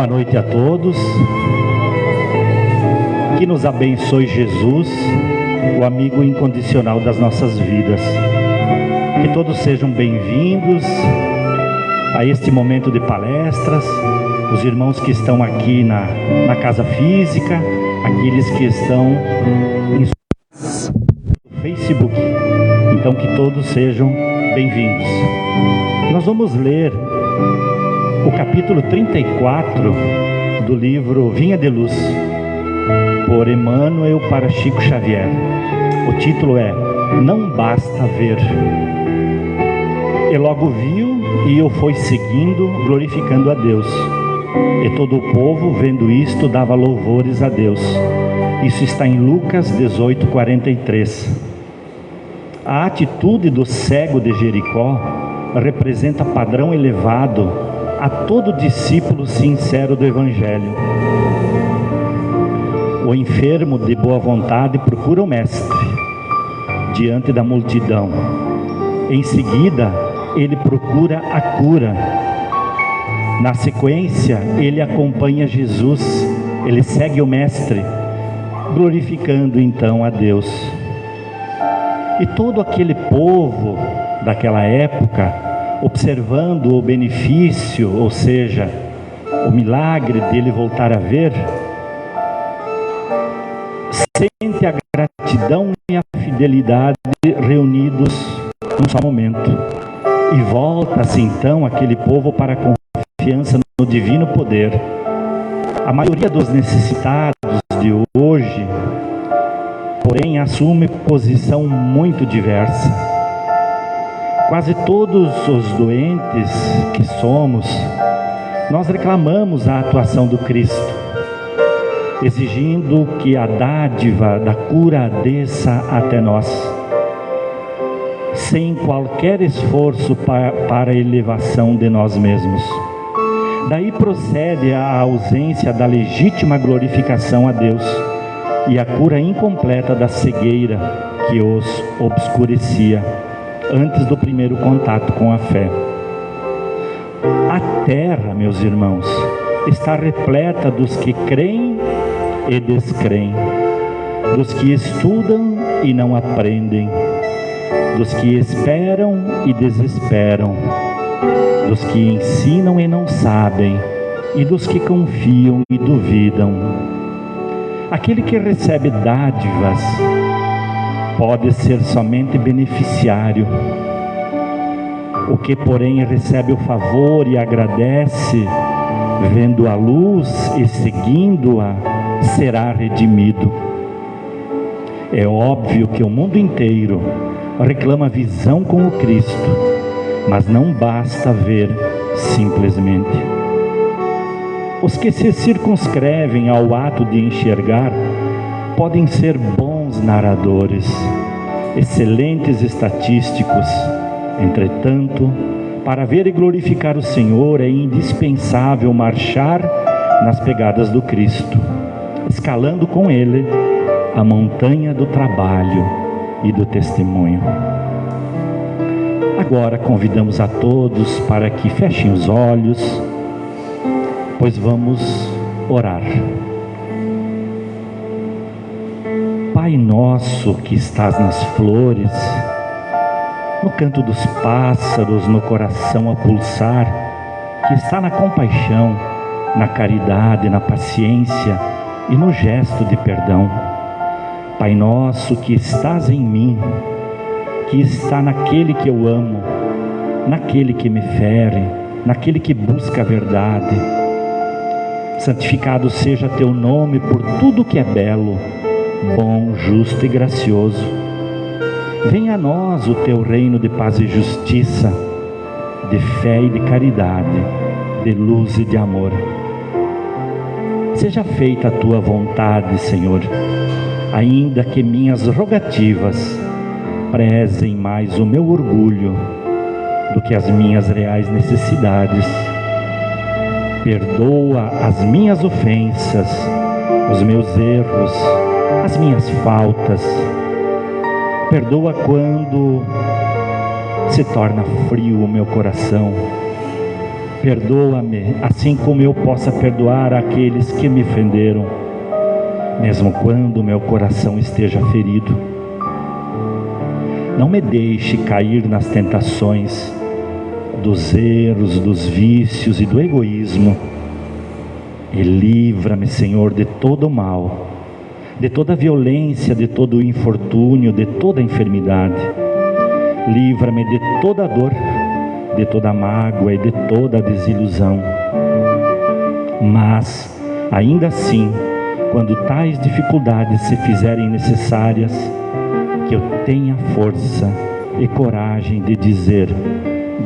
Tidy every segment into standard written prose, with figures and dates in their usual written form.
Boa noite a todos. Que nos abençoe Jesus, o amigo incondicional das nossas vidas. Que todos sejam bem-vindos a este momento de palestras. Os irmãos que estão aqui na casa física, aqueles que estão no Facebook. Então que todos sejam bem-vindos. Nós vamos ler o capítulo 34 do livro Vinha de Luz, por Emmanuel para Chico Xavier. O título é Não Basta Ver. E logo viu e o foi seguindo, glorificando a Deus. E todo o povo, vendo isto, dava louvores a Deus. Isso está em Lucas 18:43. A atitude do cego de Jericó representa padrão elevado a todo discípulo sincero do Evangelho. O enfermo de boa vontade procura o Mestre diante da multidão. Em seguida, ele procura a cura. Na sequência, ele acompanha Jesus, ele segue o Mestre, glorificando então a Deus. E todo aquele povo daquela época, observando o benefício, ou seja, o milagre dele voltar a ver, sente a gratidão e a fidelidade reunidos num só momento. E volta-se então aquele povo para a confiança no divino poder. A maioria dos necessitados de hoje, porém, assume posição muito diversa. Quase todos os doentes que somos, nós reclamamos a atuação do Cristo, exigindo que a dádiva da cura desça até nós, sem qualquer esforço para a elevação de nós mesmos. Daí procede a ausência da legítima glorificação a Deus e a cura incompleta da cegueira que os obscurecia antes do primeiro contato com a fé. A terra, meus irmãos, está repleta dos que creem e descreem, dos que estudam e não aprendem, dos que esperam e desesperam, dos que ensinam e não sabem, e dos que confiam e duvidam. Aquele que recebe dádivas pode ser somente beneficiário. O que, porém, recebe o favor e agradece, vendo a luz e seguindo-a, será redimido. É óbvio que o mundo inteiro reclama visão com o Cristo, mas não basta ver simplesmente. Os que se circunscrevem ao ato de enxergar podem ser bons narradores, excelentes estatísticos. Entretanto, para ver e glorificar o Senhor é indispensável marchar nas pegadas do Cristo, escalando com Ele a montanha do trabalho e do testemunho. Agora convidamos a todos para que fechem os olhos, pois vamos orar. Pai nosso que estás nas flores, no canto dos pássaros, no coração a pulsar, que está na compaixão, na caridade, na paciência e no gesto de perdão. Pai nosso que estás em mim, que está naquele que eu amo, naquele que me fere, naquele que busca a verdade. Santificado seja teu nome por tudo que é belo, bom, justo e gracioso. Venha a nós o teu reino de paz e justiça, de fé e de caridade, de luz e de amor. Seja feita a tua vontade, Senhor, ainda que minhas rogativas prezem mais o meu orgulho do que as minhas reais necessidades. Perdoa as minhas ofensas, os meus erros, as minhas faltas. Perdoa quando se torna frio o meu coração. perdoa-me, assim como eu possa perdoar aqueles que me ofenderam, mesmo quando meu coração esteja ferido. Não me deixe cair nas tentações dos erros, dos vícios e do egoísmo. E livra-me, Senhor, de todo o mal, de toda a violência, de todo o infortúnio, de toda a enfermidade. Livra-me de toda a dor, de toda a mágoa e de toda a desilusão. Mas, ainda assim, quando tais dificuldades se fizerem necessárias, que eu tenha força e coragem de dizer: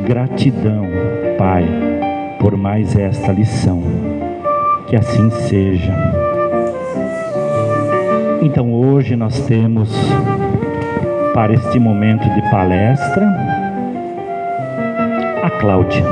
gratidão, Pai, por mais esta lição. Que assim seja. Então hoje nós temos, para este momento de palestra, a Cláudia.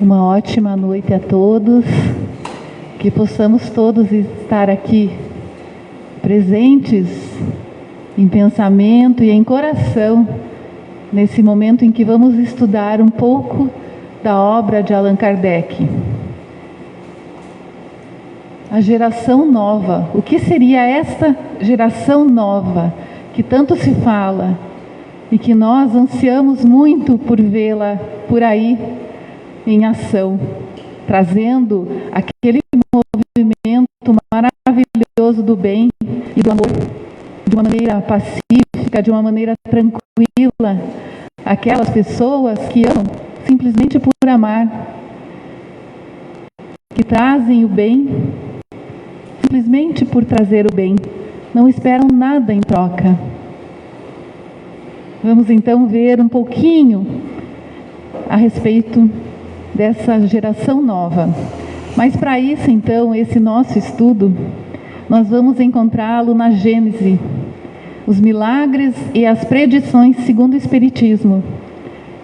Uma ótima noite a todos, que possamos todos estar aqui presentes em pensamento e em coração, nesse momento em que vamos estudar um pouco da obra de Allan Kardec. A geração nova. O que seria esta geração nova que tanto se fala e que nós ansiamos muito por vê-la por aí em ação, trazendo aquele movimento maravilhoso do bem e do amor, de uma maneira pacífica, de uma maneira tranquila, aquelas pessoas que amam simplesmente por amar, que trazem o bem, simplesmente por trazer o bem, não esperam nada em troca. Vamos então ver um pouquinho a respeito dessa geração nova. Mas para isso, então, esse nosso estudo, nós vamos encontrá-lo na Gênese, os milagres e as predições segundo o Espiritismo.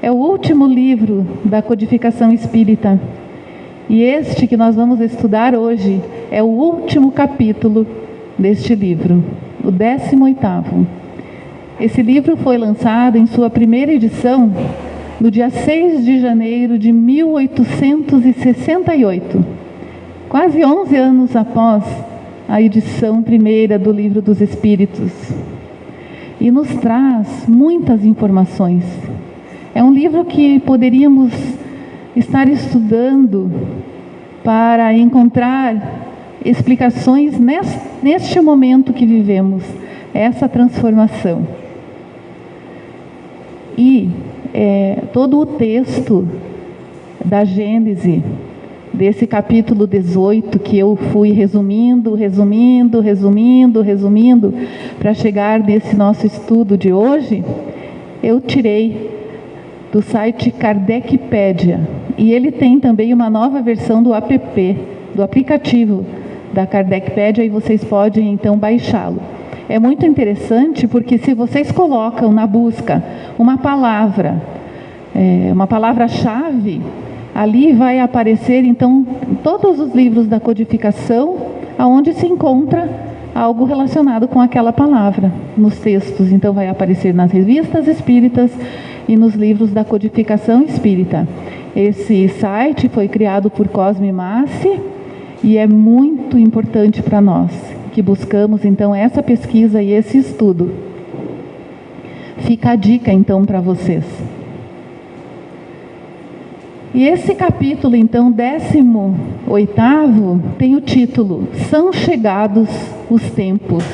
É o último livro da codificação espírita. E este que nós vamos estudar hoje é o último capítulo deste livro, o 18º. Esse livro foi lançado em sua primeira edição no dia 6 de janeiro de 1868, quase 11 anos após a edição primeira do Livro dos Espíritos. E nos traz muitas informações. É um livro que poderíamos estar estudando para encontrar explicações neste momento que vivemos, essa transformação. E todo o texto da Gênese, desse capítulo 18, que eu fui resumindo, para chegar nesse nosso estudo de hoje, eu tirei do site Kardecpedia. E ele tem também uma nova versão do app, do aplicativo da Kardecpedia, e vocês podem então baixá-lo. É muito interessante porque se vocês colocam na busca uma palavra-chave, ali vai aparecer então todos os livros da codificação, aonde se encontra algo relacionado com aquela palavra, nos textos. Então vai aparecer nas revistas espíritas e nos livros da codificação espírita. Esse site foi criado por Cosme Massi e é muito importante para nós, que buscamos então essa pesquisa e esse estudo. Fica a dica então para vocês. E esse capítulo então, 18º, tem o título: São chegados os tempos.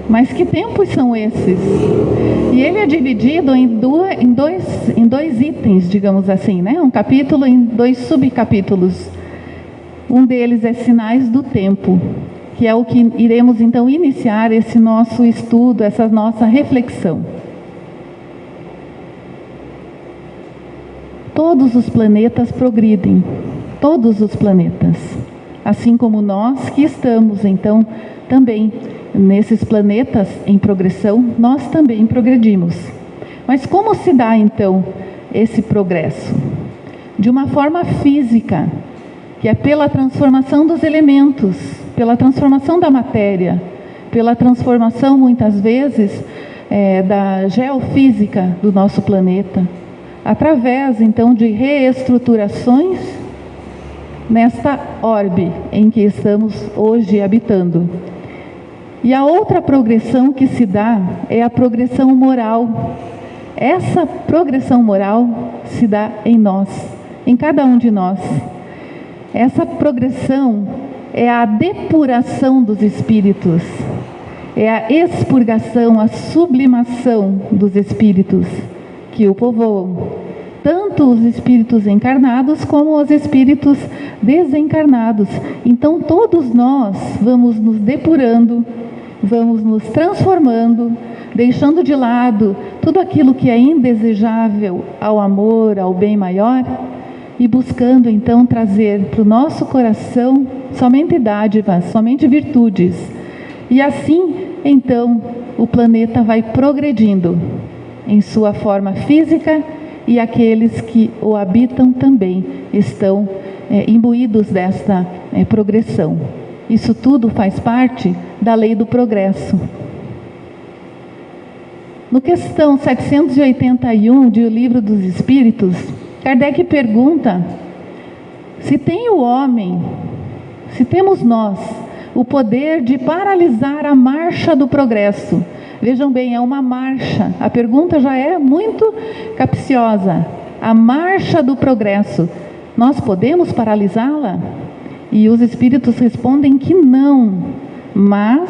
Mas que tempos são esses? E ele é dividido em dois itens, digamos assim, né? Um capítulo em 2 subcapítulos. Um deles é Sinais do Tempo, que é o que iremos então iniciar esse nosso estudo, essa nossa reflexão. Todos os planetas progridem, todos os planetas. assim como nós que estamos, então, também nesses planetas em progressão, nós também progredimos. Mas como se dá, então, esse progresso? De uma forma física, que é pela transformação dos elementos, pela transformação da matéria, pela transformação, muitas vezes, da geofísica do nosso planeta, através, então, de reestruturações nesta orbe em que estamos hoje habitando. E a outra progressão que se dá é a progressão moral. Essa progressão moral se dá em nós, em cada um de nós. Essa progressão é a depuração dos espíritos, é a expurgação, a sublimação dos espíritos que o povoam. Tanto os espíritos encarnados como os espíritos desencarnados. Então todos nós vamos nos depurando, vamos nos transformando, deixando de lado tudo aquilo que é indesejável ao amor, ao bem maior, e buscando então trazer para o nosso coração somente dádivas, somente virtudes. E assim, então, o planeta vai progredindo em sua forma física, e aqueles que o habitam também estão imbuídos desta progressão. Isso tudo faz parte da lei do progresso. No questão 781 de O Livro dos Espíritos, Kardec pergunta se tem o homem, se temos nós, o poder de paralisar a marcha do progresso. Vejam bem, é uma marcha. A pergunta já é muito capciosa. A marcha do progresso. Nós podemos paralisá-la? E os espíritos respondem que não, mas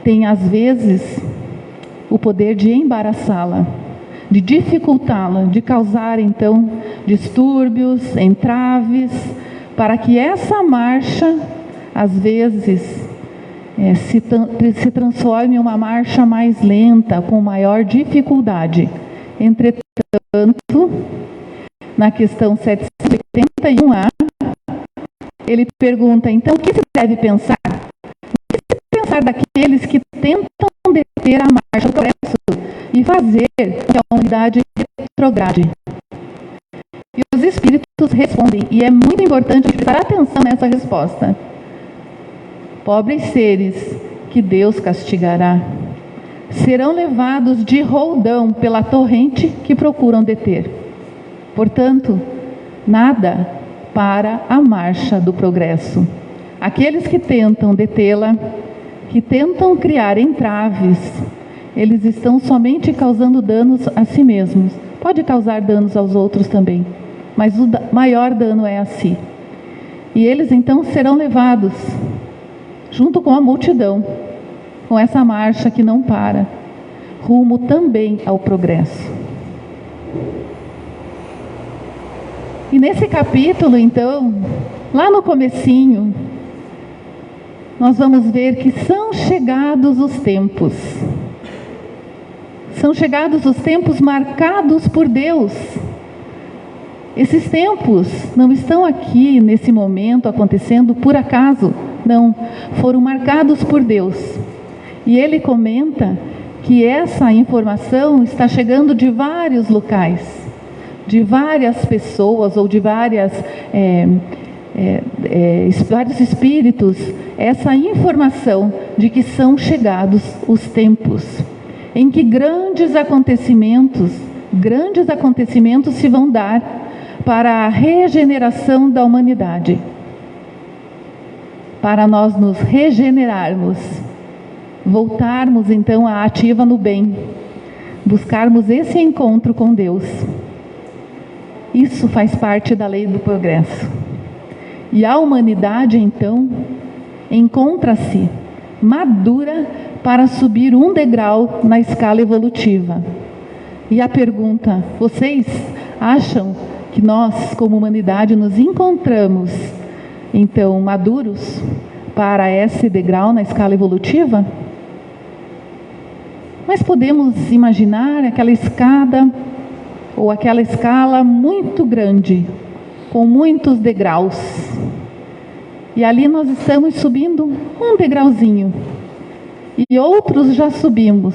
tem às vezes o poder de embaraçá-la, de dificultá-la, de causar então distúrbios, entraves, para que essa marcha, às vezes, se transforme em uma marcha mais lenta, com maior dificuldade. Entretanto, na questão 781A, ele pergunta, então, o que se deve pensar? O que se pensar daqueles que tentam deter a marcha do progresso e fazer que a humanidade retrograde? E os espíritos respondem, e é muito importante prestar atenção nessa resposta. Pobres seres que Deus castigará, serão levados de roldão pela torrente que procuram deter. Portanto, nada para a marcha do progresso. Aqueles que tentam detê-la, que tentam criar entraves, eles estão somente causando danos a si mesmos. Pode causar danos aos outros também, mas o maior dano é a si. E eles então serão levados junto com a multidão, com essa marcha que não para, rumo também ao progresso. E nesse capítulo, então, lá no comecinho, nós vamos ver que são chegados os tempos. São chegados os tempos marcados por Deus. Esses tempos não estão aqui, nesse momento, acontecendo por acaso. Não, foram marcados por Deus. E ele comenta que essa informação está chegando de vários locais, de várias pessoas ou de vários espíritos, essa informação de que são chegados os tempos em que grandes acontecimentos se vão dar para a regeneração da humanidade, para nós nos regenerarmos, voltarmos então à ativa no bem, buscarmos esse encontro com Deus. Isso faz parte da lei do progresso. E a humanidade então encontra-se madura para subir um degrau na escala evolutiva. E a pergunta: vocês acham que nós, como humanidade, nos encontramos então maduros para esse degrau na escala evolutiva? Mas podemos imaginar aquela escada ou aquela escala muito grande, com muitos degraus. E ali nós estamos subindo um degrauzinho. E outros já subimos.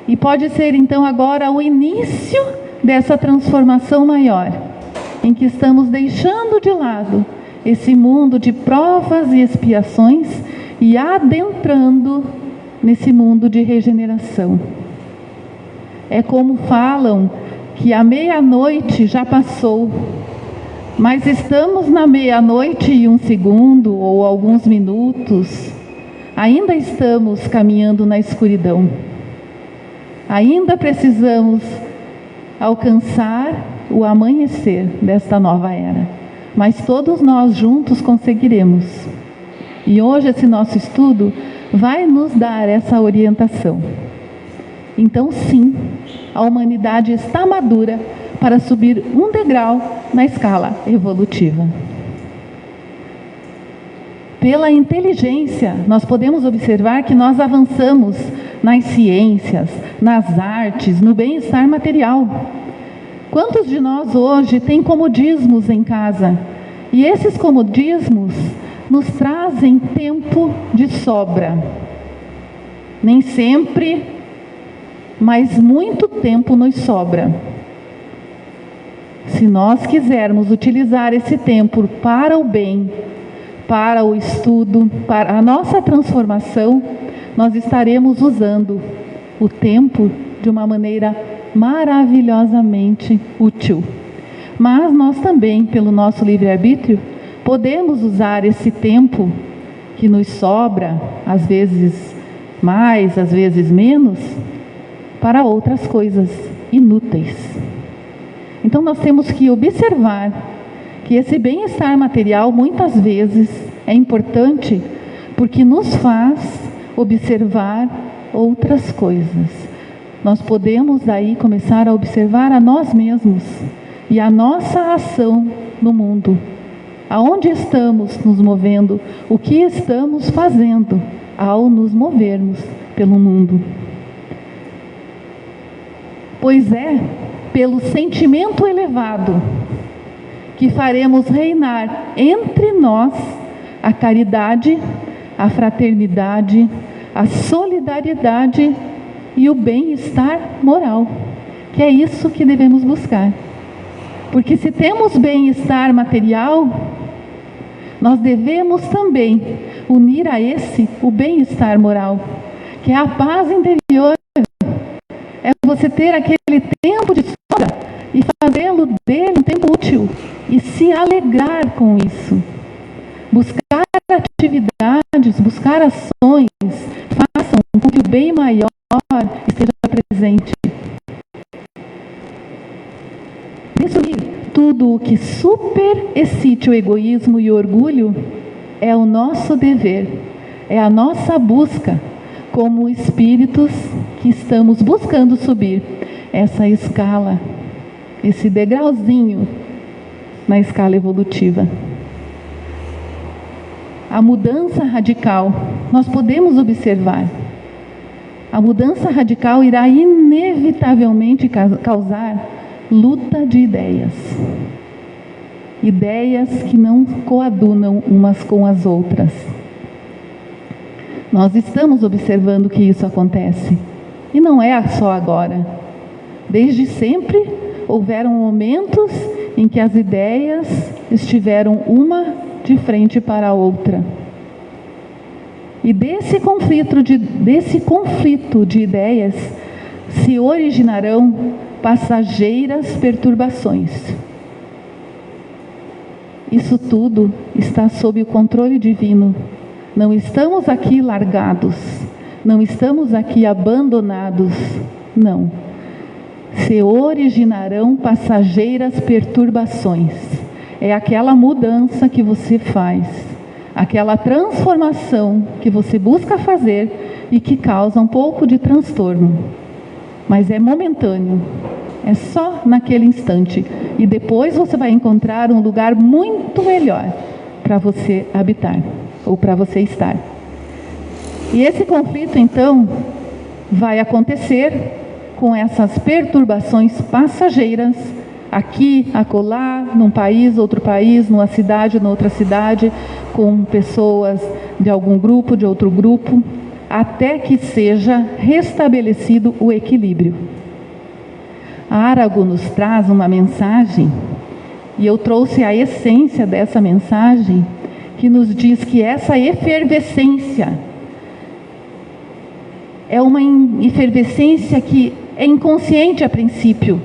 E pode ser então agora o início dessa transformação maior, em que estamos deixando de lado esse mundo de provas e expiações e adentrando nesse mundo de regeneração. É como falam que a meia-noite já passou, mas estamos na meia-noite e 1 segundo ou alguns minutos, ainda estamos caminhando na escuridão. Ainda precisamos alcançar o amanhecer desta nova era, mas todos nós juntos conseguiremos. E hoje esse nosso estudo vai nos dar essa orientação. Então, sim, a humanidade está madura para subir um degrau na escala evolutiva. Pela inteligência, nós podemos observar que nós avançamos nas ciências, nas artes, no bem-estar material. Quantos de nós hoje têm comodismos em casa? E esses comodismos nos trazem tempo de sobra. Nem sempre, mas muito tempo nos sobra. Se nós quisermos utilizar esse tempo para o bem, para o estudo, para a nossa transformação, nós estaremos usando o tempo de uma maneira maravilhosamente útil. Mas nós também, pelo nosso livre-arbítrio, podemos usar esse tempo que nos sobra, às vezes mais, às vezes menos, para outras coisas inúteis. Então nós temos que observar que esse bem-estar material muitas vezes é importante porque nos faz observar outras coisas. Nós podemos daí começar a observar a nós mesmos e a nossa ação no mundo. Aonde estamos nos movendo, o que estamos fazendo ao nos movermos pelo mundo. Pois é pelo sentimento elevado que faremos reinar entre nós a caridade, a fraternidade, a solidariedade e o bem-estar moral, que é isso que devemos buscar. Porque se temos bem-estar material, nós devemos também unir a esse o bem-estar moral, que é a paz interior. É você ter aquele tempo de sobra e fazê-lo dele um tempo útil e se alegrar com isso. Buscar atividades, buscar ações, façam com que o bem maior esteja presente. Resumir, tudo o que superexcite o egoísmo e o orgulho é o nosso dever, é a nossa busca como espíritos que estamos buscando subir essa escala, esse degrauzinho na escala evolutiva. A mudança radical, nós podemos observar. A mudança radical irá inevitavelmente causar luta de ideias. Ideias que não coadunam umas com as outras. Nós estamos observando que isso acontece. E não é só agora. Desde sempre houveram momentos em que as ideias estiveram uma de frente para a outra. E desse conflito de ideias se originarão passageiras perturbações. Isso tudo está sob o controle divino. Não estamos aqui largados, não estamos aqui abandonados, não. Se originarão passageiras perturbações. É aquela mudança que você faz, aquela transformação que você busca fazer e que causa um pouco de transtorno. Mas é momentâneo, é só naquele instante. E depois você vai encontrar um lugar muito melhor para você habitar, ou para você estar. E esse conflito, então, vai acontecer com essas perturbações passageiras aqui, acolá, num país, outro país, numa cidade, noutra cidade, com pessoas de algum grupo, de outro grupo, até que seja restabelecido o equilíbrio. Arago nos traz uma mensagem, e eu trouxe a essência dessa mensagem, que nos diz que essa efervescência é uma efervescência que é inconsciente a princípio.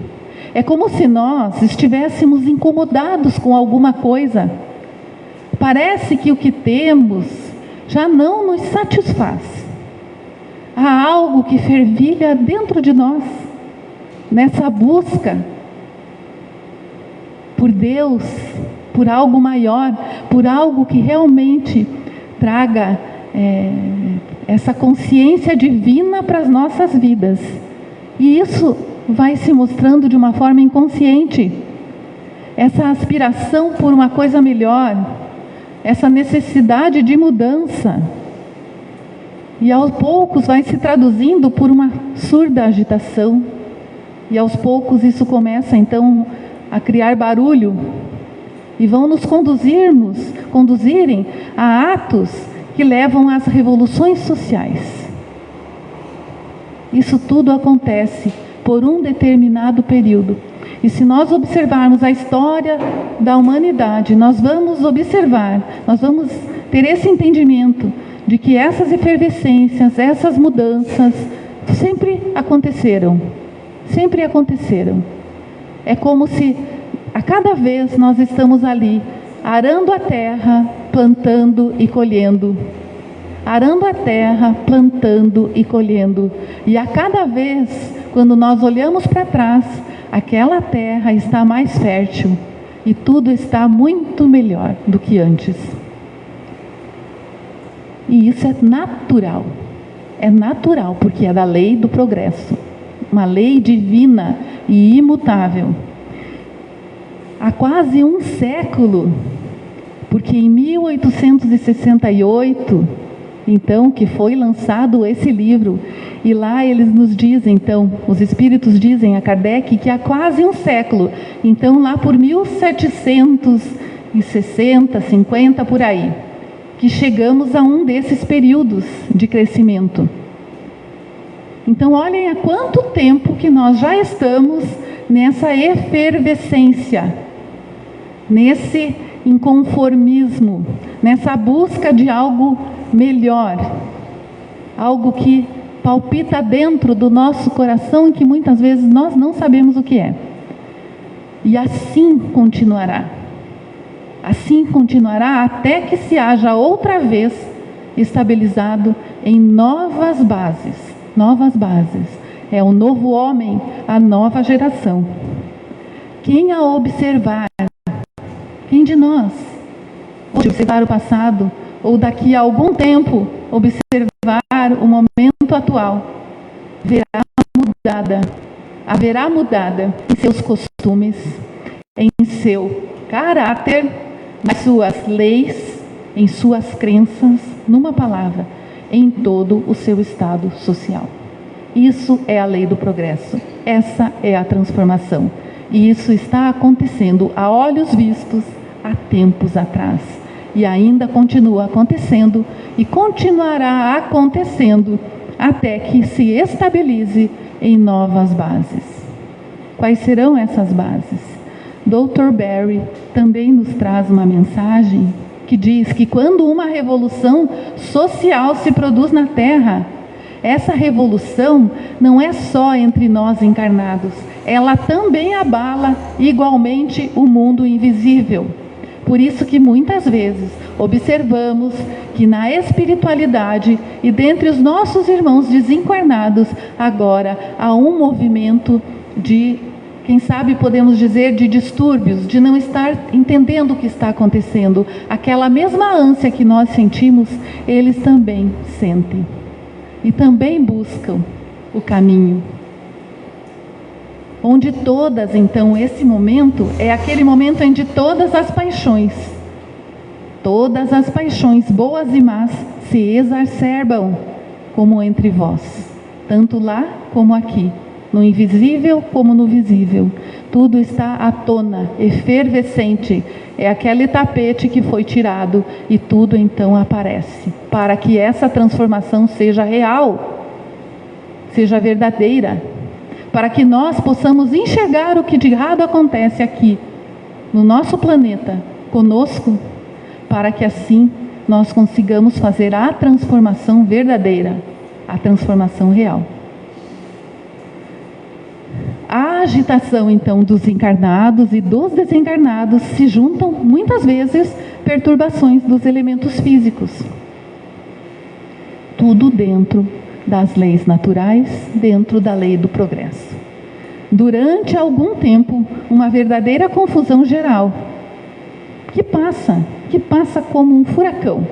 É como se nós estivéssemos incomodados com alguma coisa. Parece que o que temos já não nos satisfaz. Há algo que fervilha dentro de nós, nessa busca por Deus, por algo maior, por algo que realmente traga essa consciência divina para as nossas vidas. E isso vai se mostrando de uma forma inconsciente. Essa aspiração por uma coisa melhor, essa necessidade de mudança. E aos poucos vai se traduzindo por uma surda agitação. E aos poucos isso começa então a criar barulho. E vão nos conduzirem a atos que levam às revoluções sociais. Isso tudo acontece por um determinado período. E se nós observarmos a história da humanidade, nós vamos observar, nós vamos ter esse entendimento de que essas efervescências, essas mudanças, sempre aconteceram. Sempre aconteceram. É como se a cada vez nós estamos ali, arando a terra, plantando e colhendo. Arando a terra, plantando e colhendo. E a cada vez, quando nós olhamos para trás, aquela terra está mais fértil e tudo está muito melhor do que antes. E isso é natural. É natural, porque é da lei do progresso. Uma lei divina e imutável. Há quase um século, porque em 1868, então, que foi lançado esse livro, e lá eles nos dizem, então, os espíritos dizem a Kardec que há quase um século, então lá por 1760, 50, por aí, que chegamos a um desses períodos de crescimento. Então, olhem há quanto tempo que nós já estamos nessa efervescência, nesse inconformismo, nessa busca de algo melhor, algo que palpita dentro do nosso coração e que muitas vezes nós não sabemos o que é. E assim continuará. Assim continuará até que se haja outra vez estabilizado em novas bases. Novas bases. É o novo homem, a nova geração. Quem a observar? Quem de nós? Observar o passado, ou daqui a algum tempo, observar o momento atual, haverá mudada em seus costumes, em seu caráter, nas suas leis, em suas crenças, numa palavra, em todo o seu estado social. Isso é a lei do progresso, essa é a transformação. E isso está acontecendo a olhos vistos há tempos atrás. E ainda continua acontecendo e continuará acontecendo até que se estabilize em novas bases. Quais serão essas bases? Dr. Berry também nos traz uma mensagem que diz que quando uma revolução social se produz na Terra, essa revolução não é só entre nós encarnados, ela também abala igualmente o mundo invisível. Por isso que muitas vezes observamos que na espiritualidade e dentre os nossos irmãos desencarnados, agora há um movimento de, quem sabe podemos dizer, de distúrbios, de não estar entendendo o que está acontecendo. Aquela mesma ânsia que nós sentimos, eles também sentem. E também buscam o caminho. Onde todas, então, esse momento é aquele momento em que todas as paixões, boas e más, se exacerbam, como entre vós, tanto lá como aqui, no invisível como no visível. Tudo está à tona, efervescente. É aquele tapete que foi tirado e tudo então aparece. Para que essa transformação seja real, seja verdadeira. Para que nós possamos enxergar o que de errado acontece aqui, no nosso planeta, conosco. Para que assim nós consigamos fazer a transformação verdadeira, a transformação real. A agitação, então, dos encarnados e dos desencarnados se juntam, muitas vezes, perturbações dos elementos físicos. Tudo dentro das leis naturais, dentro da lei do progresso. Durante algum tempo, uma verdadeira confusão geral, que passa como um furacão,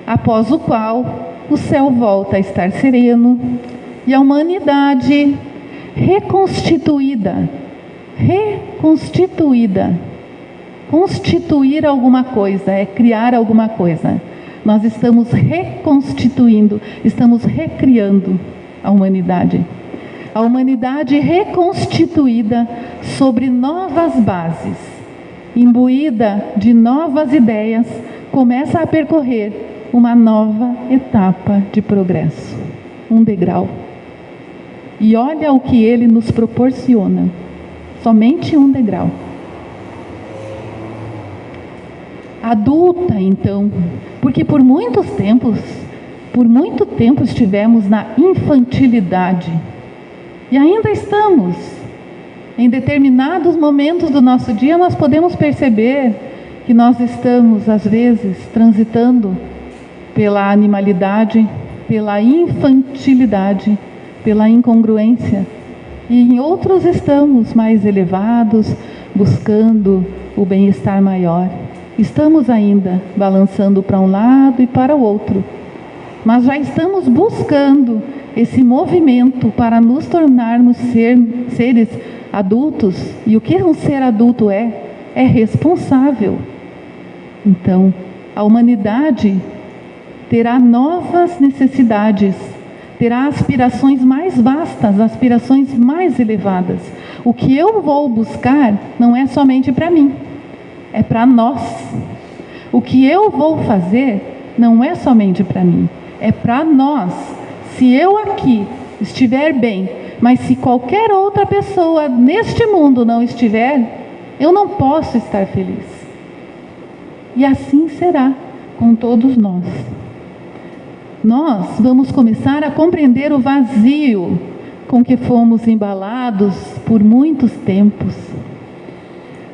após o qual o céu volta a estar sereno e a humanidade reconstituída, constituir alguma coisa, é criar alguma coisa. Nós estamos reconstituindo, estamos recriando a humanidade. A humanidade reconstituída sobre novas bases, imbuída de novas ideias, começa a percorrer uma nova etapa de progresso, um degrau. E olha o que ele nos proporciona, somente um degrau. Adulta, então, porque por muito tempo estivemos na infantilidade, e ainda estamos. Em determinados momentos do nosso dia, nós podemos perceber que nós estamos, às vezes, transitando pela animalidade, pela infantilidade, pela incongruência. E em outros estamos mais elevados, buscando o bem-estar maior. Estamos ainda balançando para um lado e para o outro. Mas já estamos buscando esse movimento para nos tornarmos seres adultos. E o que um ser adulto é? É responsável. Então, a humanidade terá novas necessidades, terá aspirações mais vastas, aspirações mais elevadas. O que eu vou buscar não é somente para mim, é para nós. O que eu vou fazer não é somente para mim, é para nós. Se eu aqui estiver bem, mas se qualquer outra pessoa neste mundo não estiver, eu não posso estar feliz. E assim será com todos nós. Nós vamos começar a compreender o vazio com que fomos embalados por muitos tempos.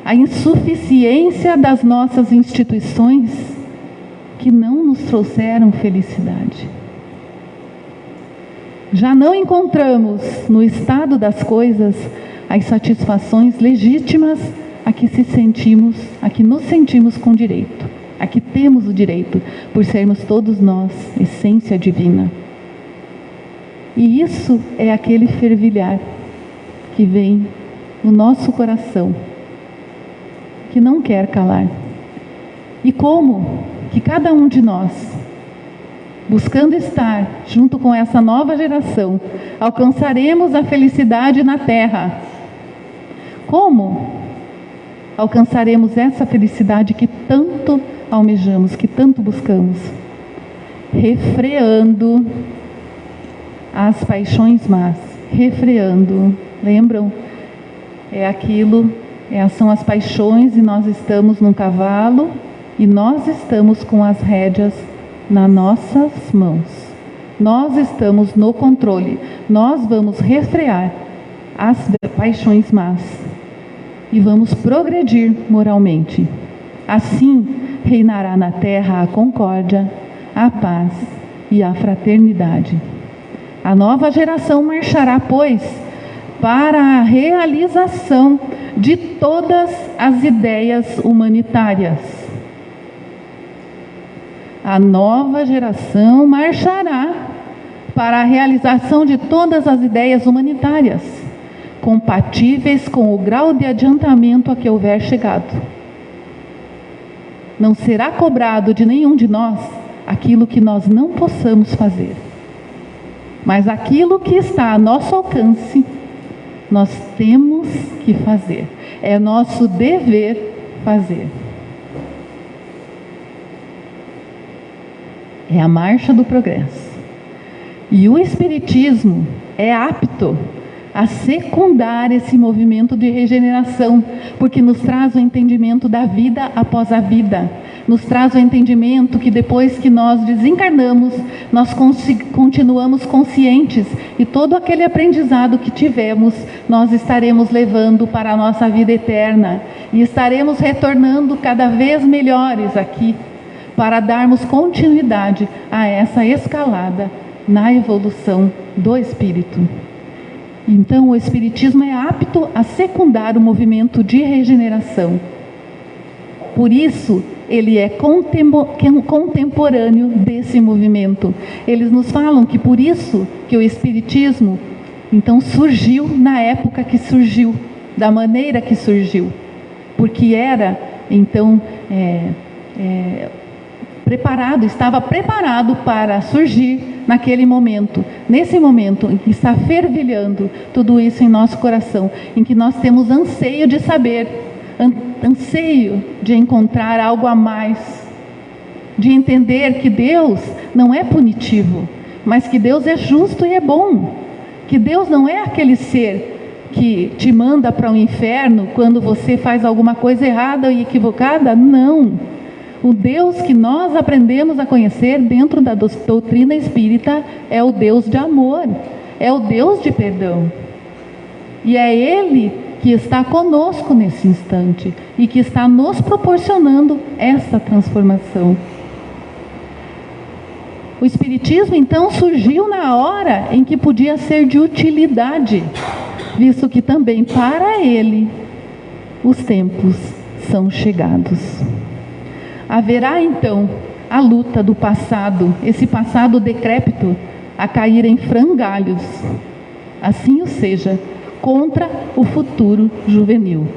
A insuficiência das nossas instituições que não nos trouxeram felicidade. Já não encontramos no estado das coisas as satisfações legítimas a que nos sentimos com direito, a que temos o direito, por sermos todos nós essência divina. E isso é aquele fervilhar que vem no nosso coração, que não quer calar. E como que cada um de nós, buscando estar junto com essa nova geração, alcançaremos a felicidade na Terra? Como alcançaremos essa felicidade que tanto almejamos, que tanto buscamos? Refreando as paixões más, refreando. Lembram? São as paixões, e nós estamos num cavalo e nós estamos com as rédeas nas nossas mãos. Nós estamos no controle. Nós vamos refrear as paixões más e vamos progredir moralmente. Assim reinará na terra a concórdia, a paz e a fraternidade. A nova geração marchará, pois, para a realização de todas as ideias humanitárias. A nova geração marchará para a realização de todas as ideias humanitárias, compatíveis com o grau de adiantamento a que houver chegado. Não será cobrado de nenhum de nós aquilo que nós não possamos fazer, mas aquilo que está a nosso alcance nós temos que fazer. É nosso dever fazer. É a marcha do progresso. E o Espiritismo é apto a secundar esse movimento de regeneração, porque nos traz o entendimento da vida após a vida, nos traz o entendimento que depois que nós desencarnamos, nós continuamos conscientes e todo aquele aprendizado que tivemos, nós estaremos levando para a nossa vida eterna e estaremos retornando cada vez melhores aqui, para darmos continuidade a essa escalada na evolução do espírito. Então, o Espiritismo é apto a secundar o movimento de regeneração. Por isso, ele é contemporâneo desse movimento. Eles nos falam que por isso que o Espiritismo, então, surgiu na época que surgiu, da maneira que surgiu. Porque era, então, estava preparado para surgir naquele momento, nesse momento em que está fervilhando tudo isso em nosso coração, em que nós temos anseio de saber, anseio de encontrar algo a mais, de entender que Deus não é punitivo, mas que Deus é justo e é bom, que Deus não é aquele ser que te manda para o inferno quando você faz alguma coisa errada e equivocada, não. O Deus que nós aprendemos a conhecer dentro da doutrina espírita é o Deus de amor, é o Deus de perdão. E é Ele que está conosco nesse instante e que está nos proporcionando essa transformação. O Espiritismo, então, surgiu na hora em que podia ser de utilidade, visto que também para ele os tempos são chegados. Haverá então a luta do passado, esse passado decrépito, a cair em frangalhos, assim o seja, contra o futuro juvenil.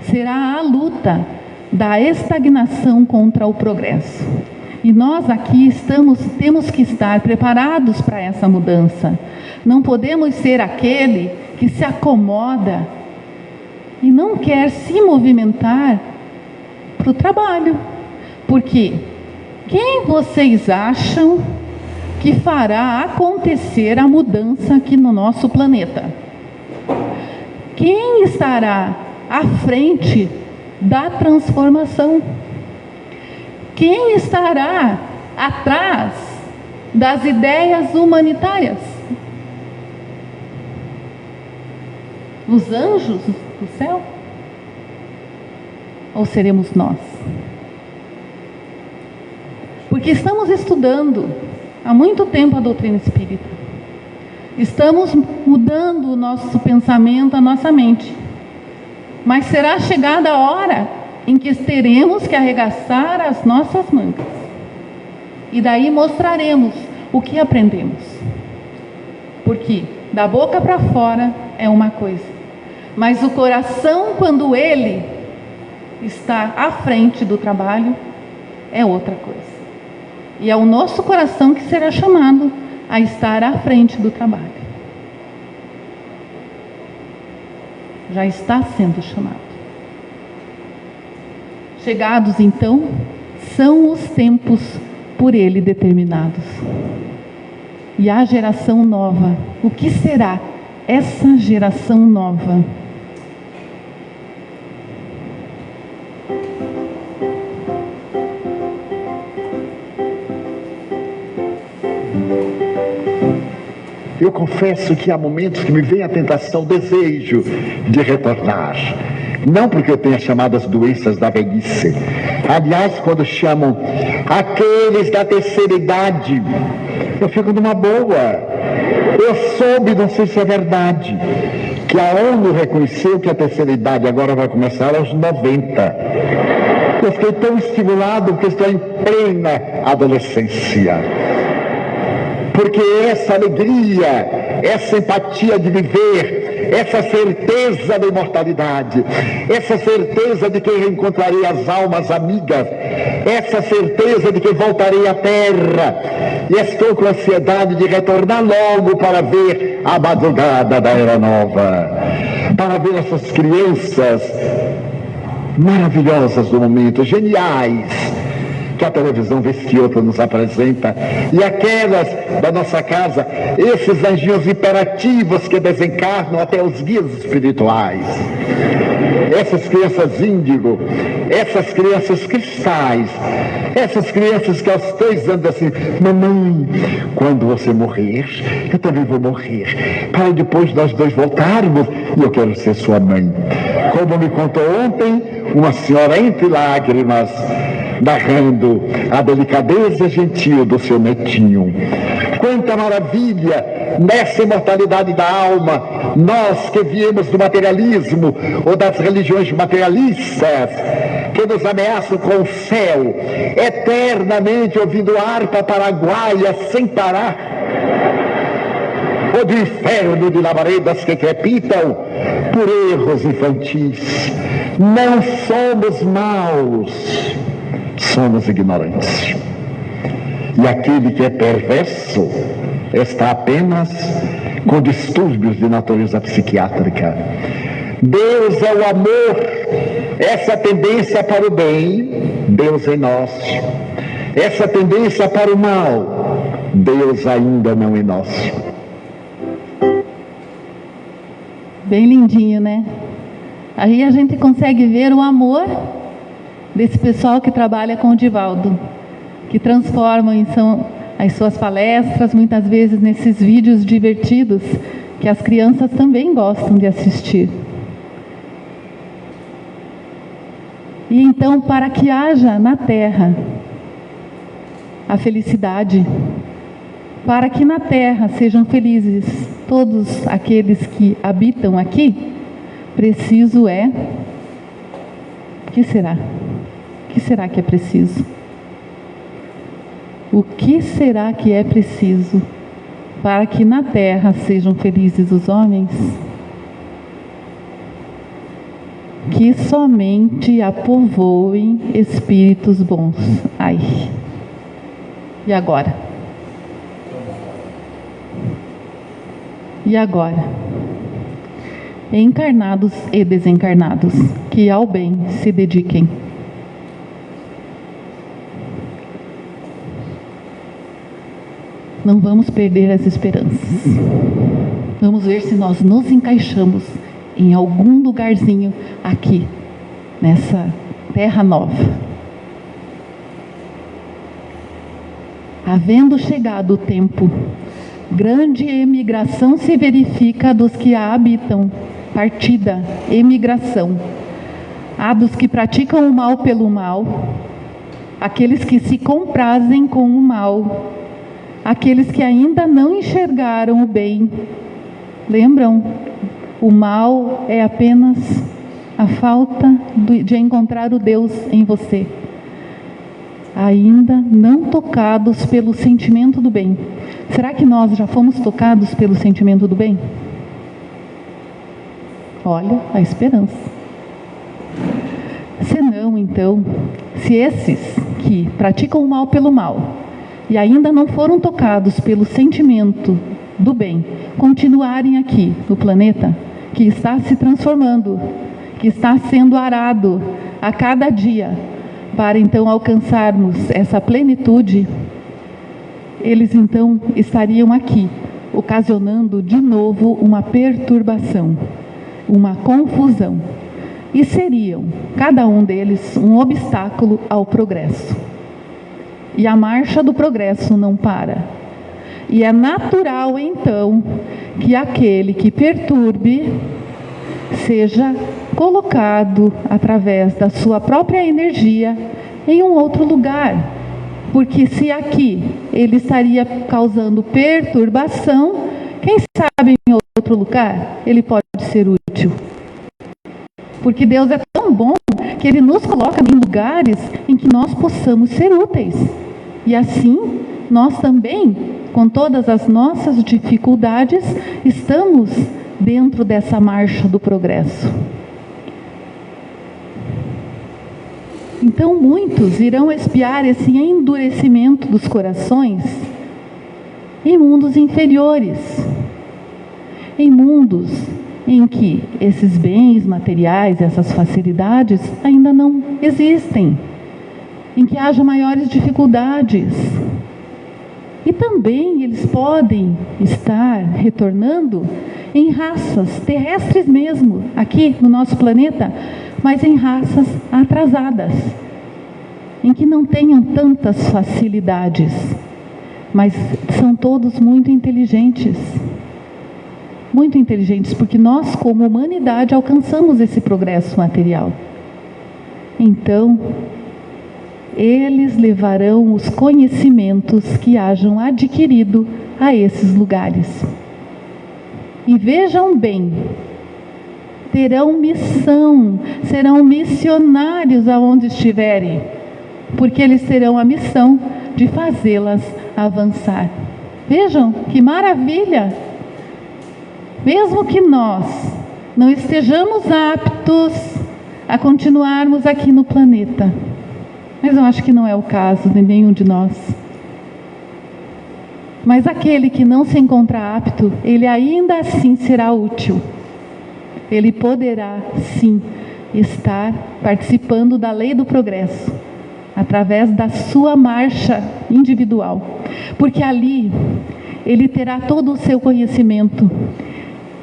Será a luta da estagnação contra o progresso. E nós aqui temos que estar preparados para essa mudança. Não podemos ser aquele que se acomoda e não quer se movimentar para o trabalho, porque quem vocês acham que fará acontecer a mudança aqui no nosso planeta? Quem estará à frente da transformação? Quem estará atrás das ideias humanitárias? Os anjos do céu? Ou seremos nós? Porque estamos estudando há muito tempo a doutrina espírita. Estamos mudando o nosso pensamento, a nossa mente. Mas será chegada a hora em que teremos que arregaçar as nossas mangas. E daí mostraremos o que aprendemos. Porque da boca para fora é uma coisa, mas o coração, quando ele está à frente do trabalho, é outra coisa. E é o nosso coração que será chamado a estar à frente do trabalho. Já está sendo chamado. Chegados então, são os tempos por ele determinados. E a geração nova, o que será essa geração nova? Eu confesso que há momentos que me vem a tentação, o desejo de retornar. Não porque eu tenha chamado as doenças da velhice. Aliás, quando chamam aqueles da terceira idade, eu fico numa boa. Eu soube, não sei se é verdade, que a ONU reconheceu que a terceira idade agora vai começar aos 90. Eu fiquei tão estimulado porque estou em plena adolescência. Porque essa alegria, essa empatia de viver, essa certeza da imortalidade, essa certeza de que reencontrarei as almas amigas, essa certeza de que voltarei à terra, e estou com ansiedade de retornar logo para ver a madrugada da Era Nova, para ver essas crianças maravilhosas do momento, geniais, que a televisão vez que outra nos apresenta, e aquelas da nossa casa, esses anjinhos imperativos que desencarnam até os guias espirituais, essas crianças índigo, essas crianças cristais, essas crianças que aos 3 anos assim: mamãe, quando você morrer, eu também vou morrer, para depois nós dois voltarmos e eu quero ser sua mãe. Como me contou ontem uma senhora entre lágrimas, narrando a delicadeza gentil do seu netinho. Quanta maravilha nessa imortalidade da alma, nós que viemos do materialismo ou das religiões materialistas, que nos ameaçam com o céu, eternamente ouvindo harpa paraguaia sem parar, ou do inferno de labaredas que crepitam por erros infantis. Não somos maus, somos ignorantes. E aquele que é perverso está apenas com distúrbios de natureza psiquiátrica. Deus é o amor, essa tendência para o bem, Deus em nós. Essa tendência para o mal, Deus ainda não em nós. Bem lindinho, né? Aí a gente consegue ver o amor desse pessoal que trabalha com o Divaldo, que transformam as suas palestras, muitas vezes nesses vídeos divertidos, que as crianças também gostam de assistir. E então, para que haja na Terra a felicidade, para que na Terra sejam felizes todos aqueles que habitam aqui, preciso é... O que será? O que será que é preciso? O que será que é preciso para que na terra sejam felizes os homens? Que somente a povoem espíritos bons. Ai. E agora? E agora? Encarnados e desencarnados, que ao bem se dediquem. Não vamos perder as esperanças. Vamos ver se nós nos encaixamos em algum lugarzinho aqui, nessa terra nova. Havendo chegado o tempo, grande emigração se verifica dos que a habitam. Partida, emigração. Há dos que praticam o mal pelo mal, aqueles que se comprazem com o mal, aqueles que ainda não enxergaram o bem. Lembram? O mal é apenas a falta de encontrar o Deus em você. Ainda não tocados pelo sentimento do bem. Será que nós já fomos tocados pelo sentimento do bem? Olha a esperança. Se não, então, se esses que praticam o mal pelo mal e ainda não foram tocados pelo sentimento do bem, continuarem aqui no planeta, que está se transformando, que está sendo arado a cada dia, para então alcançarmos essa plenitude, eles então estariam aqui, ocasionando de novo uma perturbação, uma confusão, e seriam, cada um deles, um obstáculo ao progresso. E a marcha do progresso não para. E é natural, então, que aquele que perturbe seja colocado, através da sua própria energia, em um outro lugar. Porque se aqui ele estaria causando perturbação, quem sabe em outro lugar ele pode ser útil. Porque Deus é tão bom que Ele nos coloca em lugares em que nós possamos ser úteis. E assim, nós também, com todas as nossas dificuldades, estamos dentro dessa marcha do progresso. Então muitos irão expiar esse endurecimento dos corações em mundos inferiores, em mundos em que esses bens materiais, essas facilidades ainda não existem, em que haja maiores dificuldades. E também eles podem estar retornando em raças terrestres mesmo, aqui no nosso planeta, mas em raças atrasadas, em que não tenham tantas facilidades, mas são todos muito inteligentes, porque nós, como humanidade, alcançamos esse progresso material. Então, eles levarão os conhecimentos que hajam adquirido a esses lugares. E vejam bem, terão missão, serão missionários aonde estiverem, porque eles terão a missão de fazê-las avançar. Vejam que maravilha! Mesmo que nós não estejamos aptos a continuarmos aqui no planeta, mas eu acho que não é o caso de nenhum de nós. Mas aquele que não se encontra apto, ele ainda assim será útil. Ele poderá, sim, estar participando da lei do progresso, através da sua marcha individual. Porque ali, ele terá todo o seu conhecimento,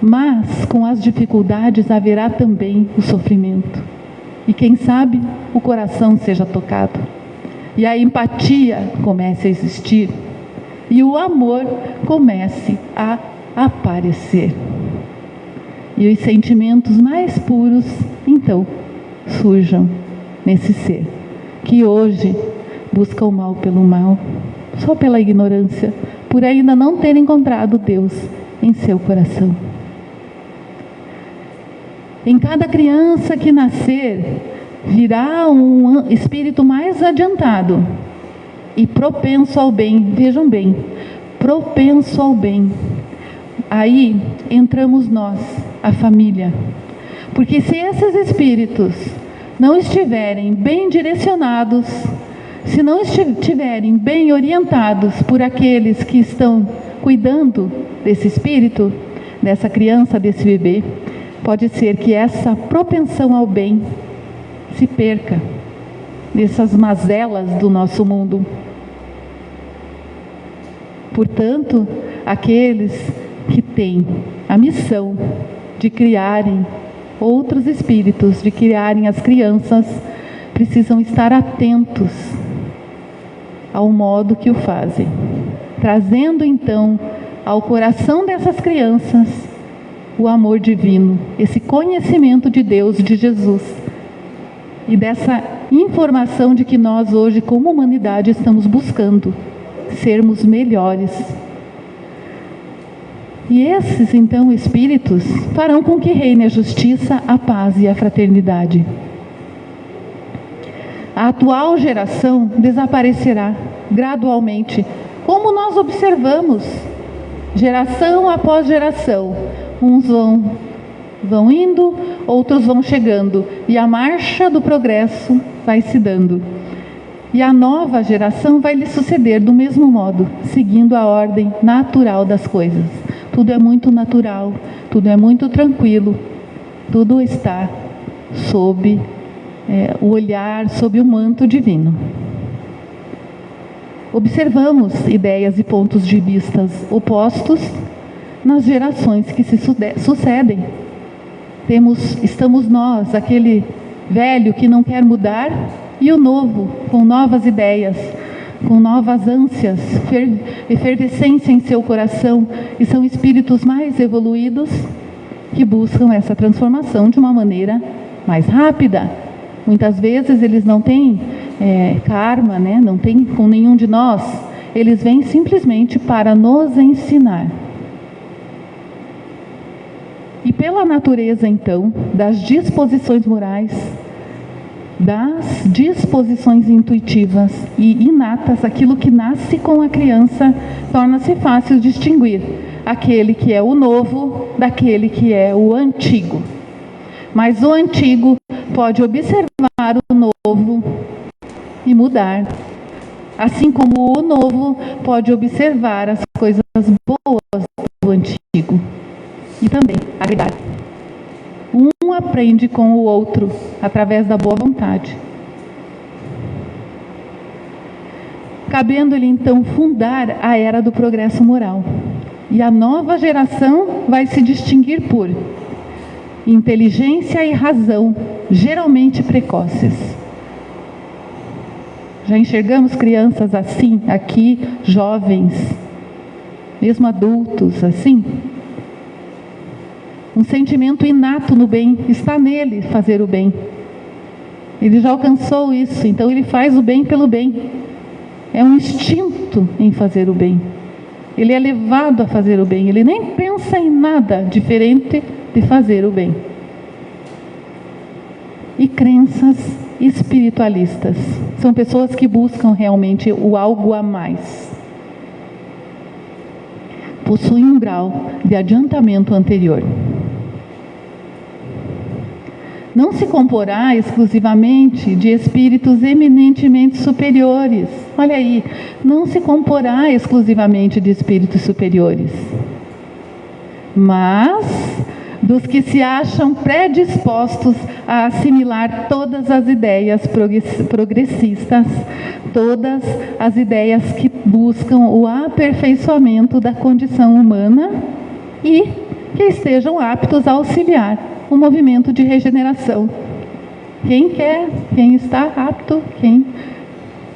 mas com as dificuldades haverá também o sofrimento. E quem sabe, o coração seja tocado. E a empatia comece a existir. E o amor comece a aparecer. E os sentimentos mais puros, então, surjam nesse ser, que hoje busca o mal pelo mal, só pela ignorância, por ainda não ter encontrado Deus em seu coração. Em cada criança que nascer, virá um espírito mais adiantado e propenso ao bem. Vejam bem, propenso ao bem. Aí entramos nós, a família. Porque se esses espíritos não estiverem bem direcionados, se não estiverem bem orientados por aqueles que estão cuidando desse espírito, dessa criança, desse bebê, pode ser que essa propensão ao bem se perca nessas mazelas do nosso mundo. Portanto, aqueles que têm a missão de criarem outros espíritos, de criarem as crianças, precisam estar atentos ao modo que o fazem, trazendo então ao coração dessas crianças o amor divino, esse conhecimento de Deus, de Jesus, e dessa informação de que nós hoje, como humanidade, estamos buscando sermos melhores. E esses, então, espíritos farão com que reine a justiça, a paz e a fraternidade. A atual geração desaparecerá gradualmente, como nós observamos, geração após geração. Uns vão indo, outros vão chegando, e a marcha do progresso vai se dando. E a nova geração vai lhe suceder do mesmo modo, seguindo a ordem natural das coisas. Tudo é muito natural, tudo é muito tranquilo, tudo está sob o olhar, sob o manto divino. Observamos ideias e pontos de vista opostos nas gerações que se sucedem. Estamos nós, aquele velho que não quer mudar, e o novo, com novas ideias, com novas ânsias, efervescência em seu coração, e são espíritos mais evoluídos que buscam essa transformação de uma maneira mais rápida. Muitas vezes eles não têm karma, né? Não tem com nenhum de nós, eles vêm simplesmente para nos ensinar. E pela natureza, então, das disposições morais, das disposições intuitivas e inatas, aquilo que nasce com a criança, torna-se fácil distinguir aquele que é o novo daquele que é o antigo. Mas o antigo pode observar o novo e mudar. Assim como o novo pode observar as coisas boas do antigo e também agregar. Um aprende com o outro através da boa vontade. Cabendo-lhe então fundar a era do progresso moral. E a nova geração vai se distinguir por inteligência e razão, geralmente precoces. Já enxergamos crianças assim, aqui, jovens, mesmo adultos assim? Um sentimento inato no bem, está nele fazer o bem. Ele já alcançou isso, então ele faz o bem pelo bem. É um instinto em fazer o bem. Ele é levado a fazer o bem, ele nem pensa em nada diferente de fazer o bem. E crenças espiritualistas. São pessoas que buscam realmente o algo a mais. Possuem um grau de adiantamento anterior. Não se comporá exclusivamente de espíritos eminentemente superiores. Olha aí, não se comporá exclusivamente de espíritos superiores. Mas dos que se acham predispostos a assimilar todas as ideias progressistas, todas as ideias que buscam o aperfeiçoamento da condição humana e que estejam aptos a auxiliar o movimento de regeneração. Quem quer, quem está apto, quem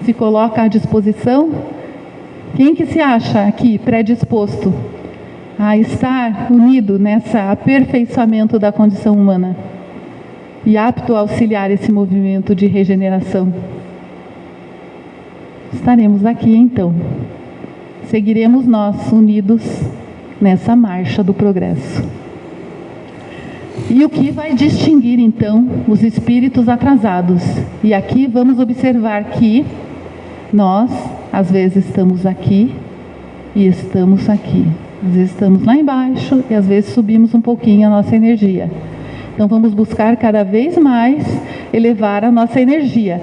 se coloca à disposição, quem que se acha aqui predisposto a estar unido nessa aperfeiçoamento da condição humana e apto a auxiliar esse movimento de regeneração. Estaremos aqui então. Seguiremos nós unidos nessa marcha do progresso. E o que vai distinguir então os espíritos atrasados? E aqui vamos observar que nós, às vezes, estamos aqui e estamos aqui. Às vezes estamos lá embaixo e às vezes subimos um pouquinho a nossa energia. Então vamos buscar cada vez mais elevar a nossa energia.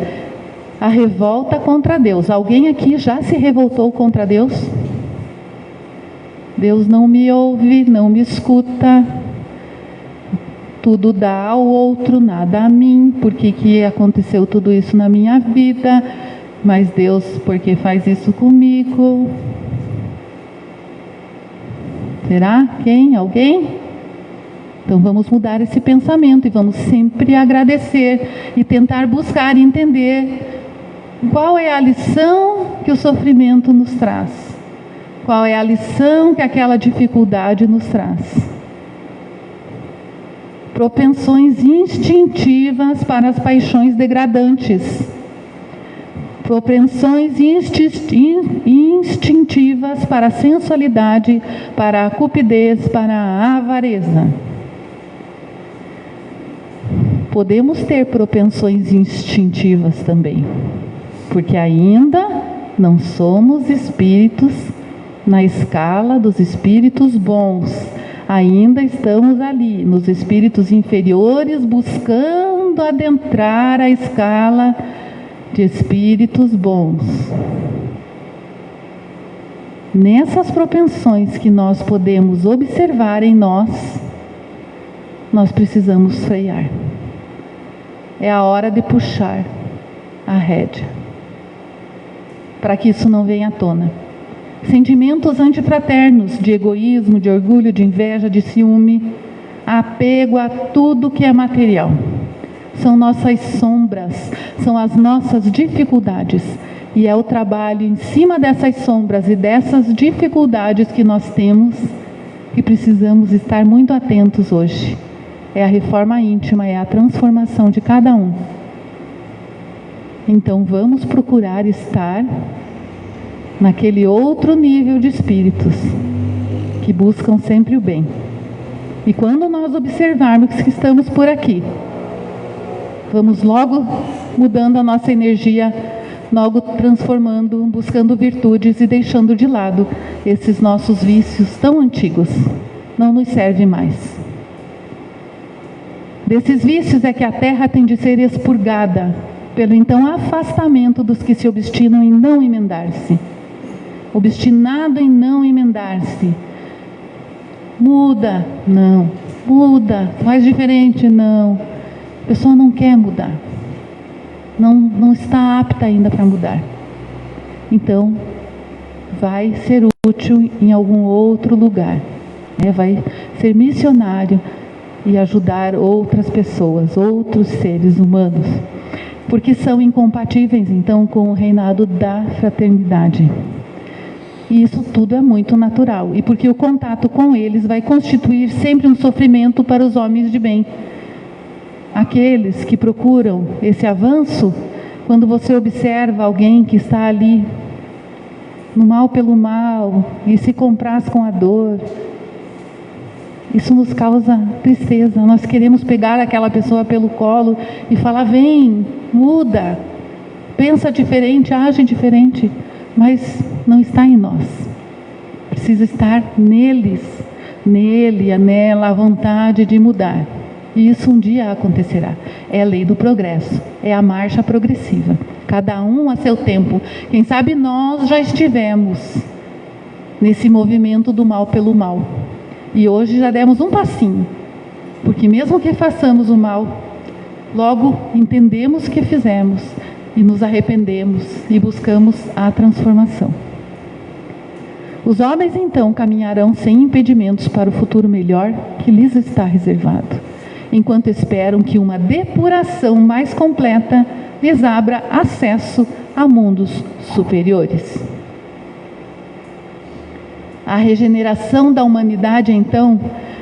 A revolta contra Deus. Alguém aqui já se revoltou contra Deus? Deus não me ouve, não me escuta. Tudo dá ao outro, nada a mim. Por que aconteceu tudo isso na minha vida? Mas Deus, por que faz isso comigo? Será? Quem? Alguém? Então vamos mudar esse pensamento e vamos sempre agradecer e tentar buscar entender qual é a lição que o sofrimento nos traz. Qual é a lição que aquela dificuldade nos traz. Propensões instintivas para as paixões degradantes. Propensões instintivas para a sensualidade, para a cupidez, para a avareza. Podemos ter propensões instintivas também, porque ainda não somos espíritos na escala dos espíritos bons. Ainda estamos ali, nos espíritos inferiores, buscando adentrar a escala de espíritos bons. Nessas propensões que nós podemos observar em nós, nós precisamos frear. É a hora de puxar a rédea, para que isso não venha à tona. Sentimentos antifraternos, de egoísmo, de orgulho, de inveja, de ciúme, apego a tudo que é material. São nossas sombras, são as nossas dificuldades. E é o trabalho em cima dessas sombras e dessas dificuldades que nós temos que precisamos estar muito atentos hoje. É a reforma íntima, é a transformação de cada um. Então vamos procurar estar naquele outro nível de espíritos que buscam sempre o bem. E quando nós observarmos que estamos por aqui, vamos logo mudando a nossa energia logo transformando, buscando virtudes e deixando de lado esses nossos vícios tão antigos. Não nos serve mais. Desses vícios é que a terra tem de ser expurgada, pelo então afastamento dos que se obstinam em não emendar-se. Obstinado em não emendar-se. Muda, não. Muda, faz diferente, não. A pessoa não quer mudar. Não está apta ainda para mudar. Então, vai ser útil em algum outro lugar. Vai ser missionário e ajudar outras pessoas, outros seres humanos. Porque são incompatíveis, então, com o reinado da fraternidade. E isso tudo é muito natural. E porque o contato com eles vai constituir sempre um sofrimento para os homens de bem. Aqueles que procuram esse avanço, quando você observa alguém que está ali no mal pelo mal e se compraz com a dor, isso nos causa tristeza. Nós queremos pegar aquela pessoa pelo colo e falar: vem, muda, pensa diferente, age diferente. Mas não está em nós. Precisa estar neles, nele, nela, a vontade de mudar. E isso um dia acontecerá. É a lei do progresso, é a marcha progressiva. Cada um a seu tempo. Quem sabe nós já estivemos nesse movimento do mal pelo mal. E hoje já demos um passinho. Porque mesmo que façamos o mal, logo entendemos que fizemos e nos arrependemos e buscamos a transformação. Os homens então caminharão sem impedimentos para o futuro melhor que lhes está reservado, enquanto esperam que uma depuração mais completa lhes abra acesso a mundos superiores. A regeneração da humanidade, então,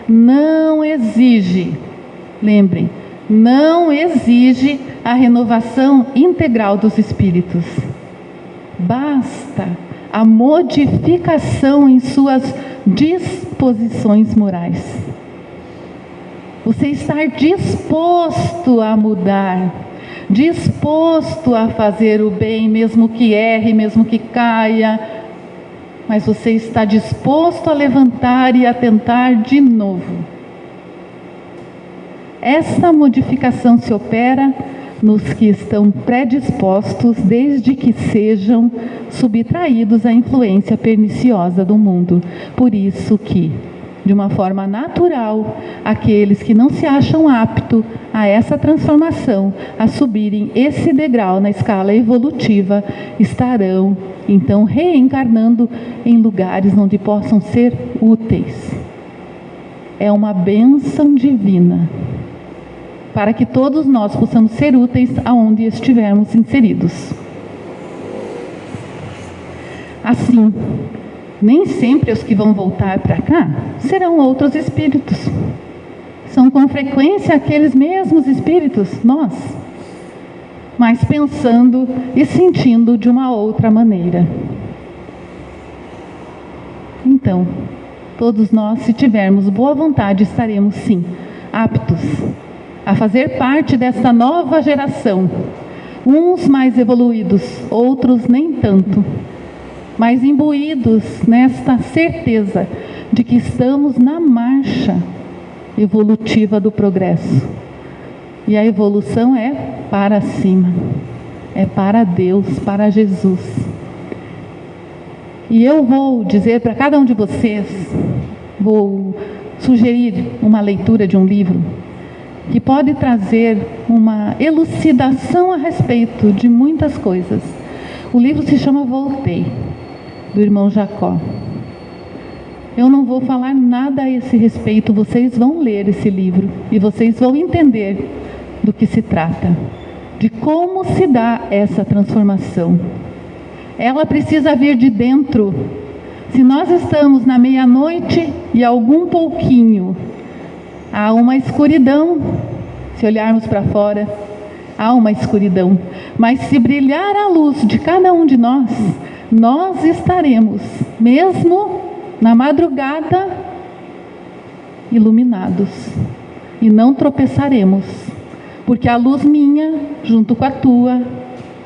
não exige, lembrem, não exige a renovação integral dos espíritos. Basta a modificação em suas disposições morais. Você estar disposto a mudar, disposto a fazer o bem, mesmo que erre, mesmo que caia, mas você está disposto a levantar e a tentar de novo. Essa modificação se opera nos que estão predispostos, desde que sejam subtraídos à influência perniciosa do mundo. Por isso que, de uma forma natural, aqueles que não se acham aptos a essa transformação, a subirem esse degrau na escala evolutiva, estarão, então, reencarnando em lugares onde possam ser úteis. É uma bênção divina, para que todos nós possamos ser úteis aonde estivermos inseridos. Assim, nem sempre os que vão voltar para cá serão outros espíritos. São com frequência aqueles mesmos espíritos, nós, mas pensando e sentindo de uma outra maneira. Então, todos nós, se tivermos boa vontade, estaremos sim aptos a fazer parte desta nova geração. Uns mais evoluídos, outros nem tanto, mas imbuídos nesta certeza de que estamos na marcha evolutiva do progresso. E a evolução é para cima, é para Deus, para Jesus. E eu vou dizer para cada um de vocês, vou sugerir uma leitura de um livro que pode trazer uma elucidação a respeito de muitas coisas. O livro se chama Voltei, do irmão Jacó. Eu não vou falar nada a esse respeito, vocês vão ler esse livro e vocês vão entender do que se trata, de como se dá essa transformação. Ela precisa vir de dentro. Se nós estamos na meia-noite e algum pouquinho, há uma escuridão. Se olharmos para fora, há uma escuridão. Mas se brilhar a luz de cada um de nós, nós estaremos, mesmo na madrugada, iluminados. E não tropeçaremos. Porque a luz minha, junto com a tua,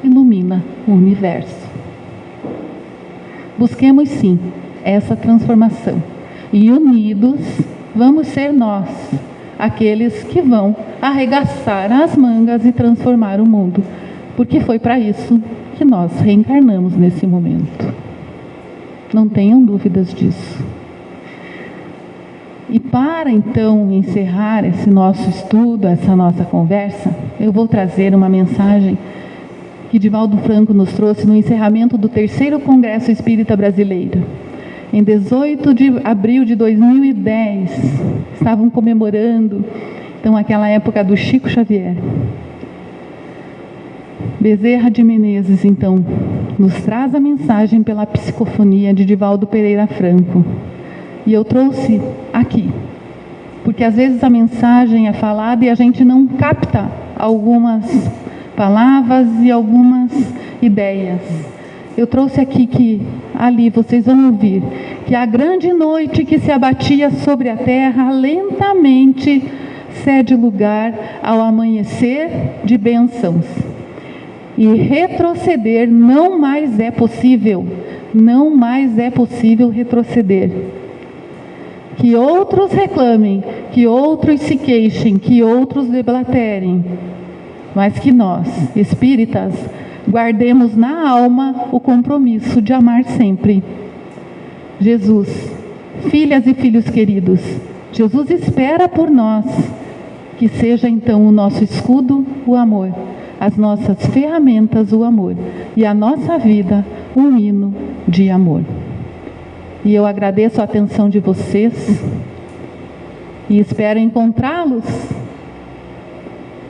ilumina o universo. Busquemos sim essa transformação e unidos vamos ser nós, aqueles que vão arregaçar as mangas e transformar o mundo, porque foi para isso que nós reencarnamos nesse momento. Não tenham dúvidas disso. E para então encerrar esse nosso estudo, essa nossa conversa, eu vou trazer uma mensagem que Divaldo Franco nos trouxe no encerramento do 3º Congresso Espírita Brasileiro. Em 18 de abril de 2010, estavam comemorando, então, aquela época do Chico Xavier. Bezerra de Menezes, então, nos traz a mensagem pela psicofonia de Divaldo Pereira Franco. E eu trouxe aqui, porque às vezes a mensagem é falada e a gente não capta algumas palavras e algumas ideias. Eu trouxe aqui que ali vocês vão ouvir que a grande noite que se abatia sobre a terra lentamente cede lugar ao amanhecer de bênçãos. E retroceder não mais é possível, não mais é possível retroceder. Que outros reclamem, que outros se queixem, que outros deblaterem, mas que nós, espíritas, guardemos na alma o compromisso de amar sempre. Jesus, filhas e filhos queridos, Jesus espera por nós, que seja então o nosso escudo, o amor, as nossas ferramentas, o amor, e a nossa vida, um hino de amor. E eu agradeço a atenção de vocês e espero encontrá-los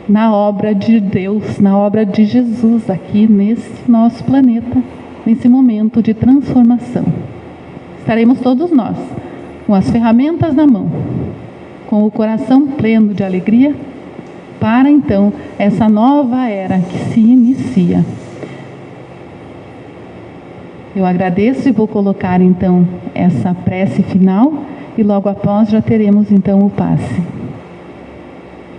na obra de Deus, na obra de Jesus aqui nesse nosso planeta, nesse momento de transformação. Estaremos todos nós com as ferramentas na mão, com o coração pleno de alegria, para então essa nova era que se inicia. Eu agradeço e vou colocar então essa prece final e logo após já teremos então o passe.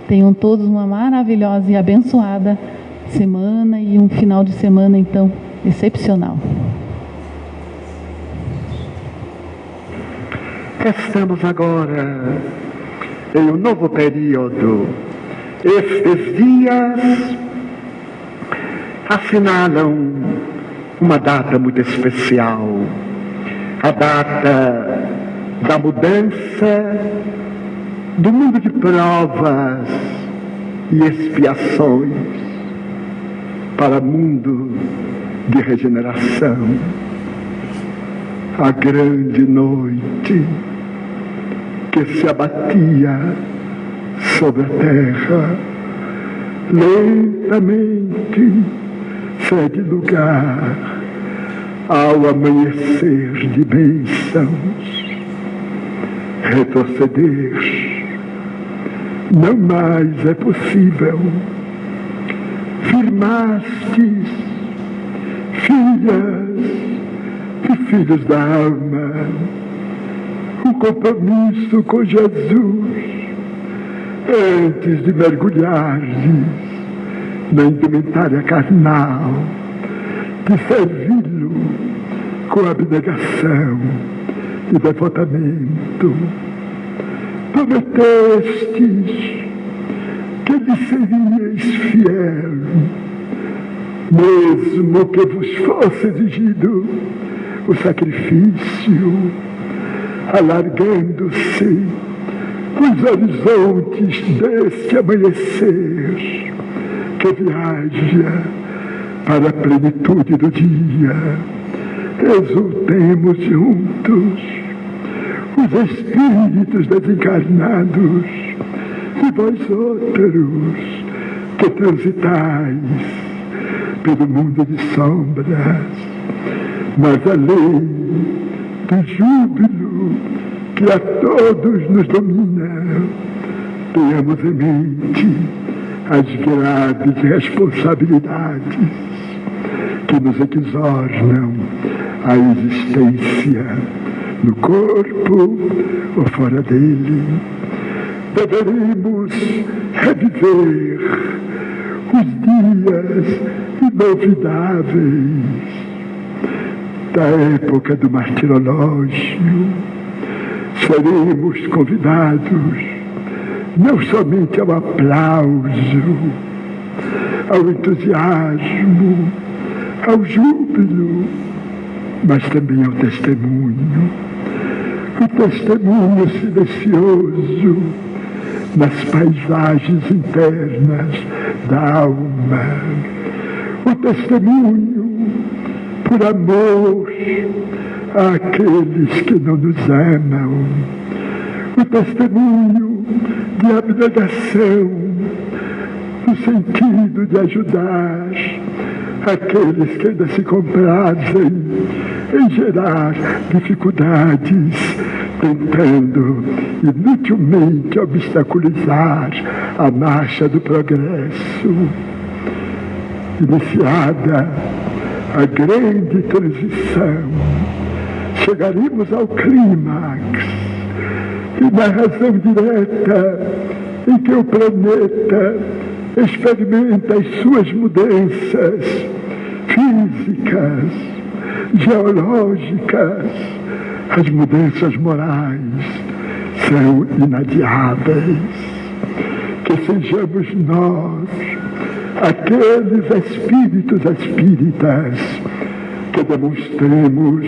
Tenham todos uma maravilhosa e abençoada semana e um final de semana então excepcional. Estamos agora em um novo período. Estes dias assinalam uma data muito especial, a data da mudança do mundo de provas e expiações para mundo de regeneração. A grande noite que se abatia sobre a terra lentamente cede lugar ao amanhecer de bênçãos. Retroceder não mais é possível. Firmastes, filhas e filhos da alma, um compromisso com Jesus antes de mergulhar-lhes na indumentária carnal, de servi-lo com abnegação e devotamento. Prometestes que lhe seríeis fiel, mesmo que vos fosse exigido o sacrifício, alargando-se os horizontes deste amanhecer que viaja para a plenitude do dia. Exultemos juntos, os espíritos desencarnados e vós outros que transitais pelo mundo de sombras, mas além do júbilo que a todos nos domina, tenhamos em mente as graves responsabilidades que nos exornam à existência no corpo ou fora dele. Deveremos reviver os dias inovidáveis da época do martirológio, seremos convidados não somente ao aplauso, ao entusiasmo, ao júbilo, mas também ao testemunho. O testemunho silencioso nas paisagens internas da alma. O testemunho por amor àqueles que não nos amam. O testemunho de abnegação, no sentido de ajudar aqueles que ainda se comprazem em gerar dificuldades, tentando inutilmente obstaculizar a marcha do progresso. Iniciada a grande transição, chegaremos ao clímax, e na razão direta em que o planeta experimenta as suas mudanças físicas, geológicas, as mudanças morais são inadiáveis. Que sejamos nós aqueles espíritos espíritas que demonstremos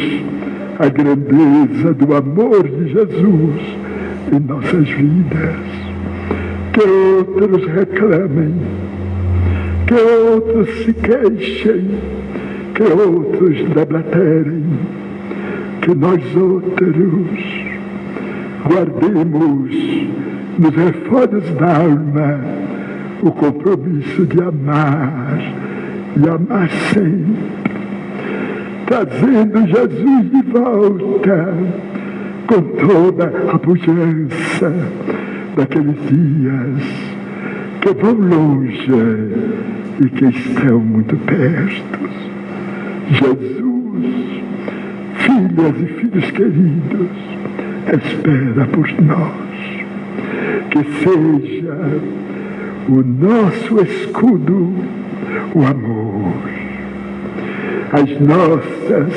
a grandeza do amor de Jesus em nossas vidas. Que outros reclamem, que outros se queixem, que outros deblaterem, que nós outros guardemos nos refolhos da alma o compromisso de amar e amar sempre, trazendo Jesus de volta com toda a pujança daqueles dias que vão longe e que estão muito perto. Jesus, filhas e filhos queridos, espera por nós. Que seja o nosso escudo, o amor, as nossas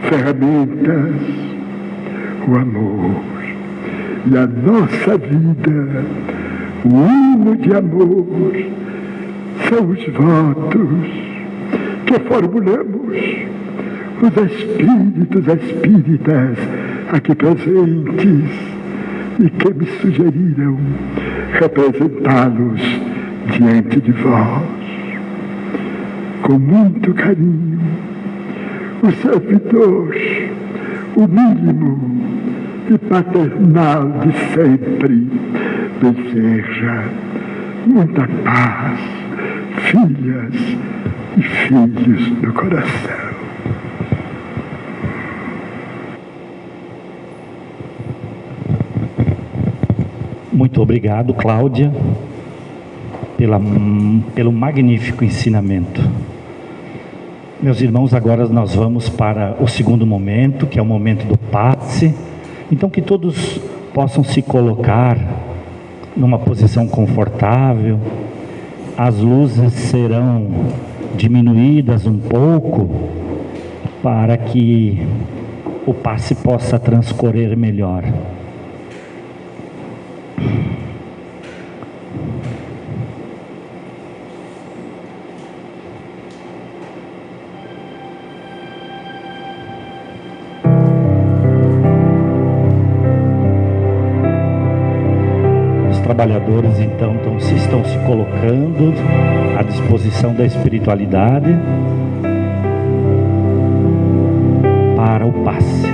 ferramentas, o amor, e a nossa vida, o hino de amor, são os votos que formulamos, os espíritos espíritas aqui presentes e que me sugeriram representá-los diante de vós. Com muito carinho, o servidor, o mínimo e paternal de sempre, deseja muita paz, filhas e filhos do coração. Muito obrigado, Cláudia, pelo magnífico ensinamento. Meus irmãos, agora nós vamos para o segundo momento, que é o momento do passe. Então, que todos possam se colocar numa posição confortável. As luzes serão diminuídas um pouco para que o passe possa transcorrer melhor. Trabalhadores então estão se colocando à disposição da espiritualidade para o passe.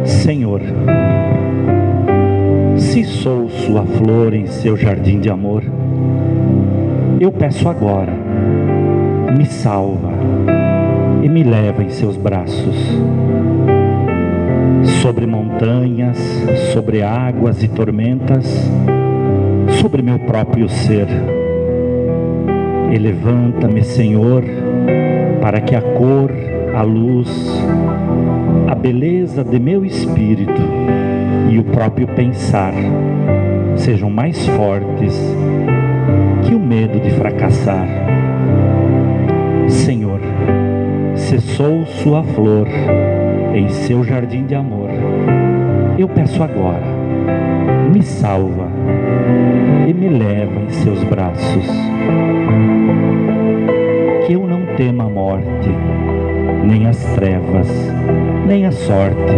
Senhor, se sou sua flor em seu jardim de amor, eu peço agora, me salva e me leva em seus braços. Sobre montanhas, sobre águas e tormentas, sobre meu próprio ser. E levanta-me, Senhor, para que a cor, a luz, a beleza de meu espírito e o próprio pensar sejam mais fortes que o medo de fracassar. Senhor, se sou sua flor em seu jardim de amor, eu peço agora, me salva e me leva em seus braços. Que eu não tema a morte, nem as trevas, nem a sorte,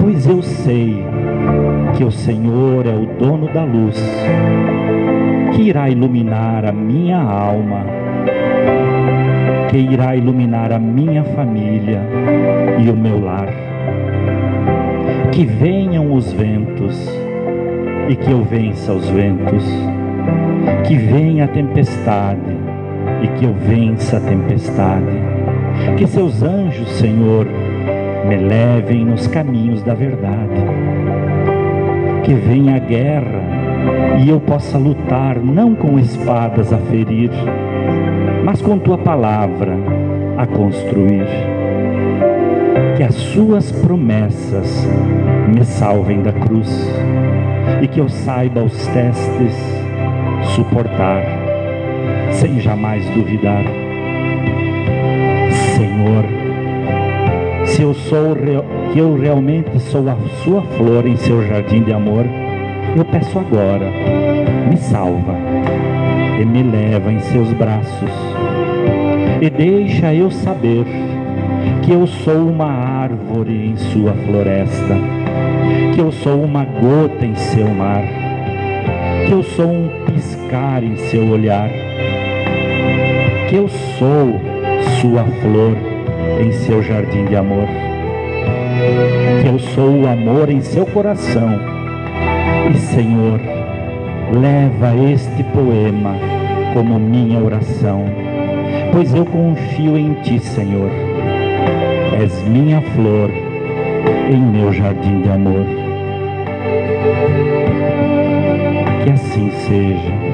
pois eu sei que o Senhor é o dono da luz, que irá iluminar a minha alma, que irá iluminar a minha família e o meu lar. Que venham os ventos e que eu vença os ventos, que venha a tempestade e que eu vença a tempestade, que seus anjos, Senhor, me levem nos caminhos da verdade, que venha a guerra e eu possa lutar não com espadas a ferir, mas com tua palavra a construir. Que as suas promessas me salvem da cruz e que eu saiba os testes suportar, sem jamais duvidar. Senhor, se eu realmente sou a sua flor em seu jardim de amor, eu peço agora, me salva e me leva em seus braços, e deixa eu saber que eu sou uma árvore em sua floresta, que eu sou uma gota em seu mar, que eu sou um piscar em seu olhar, que eu sou sua flor em seu jardim de amor, que eu sou o amor em seu coração. E Senhor, leva este poema como minha oração, pois eu confio em Ti, Senhor. És minha flor em meu jardim de amor. Que assim seja.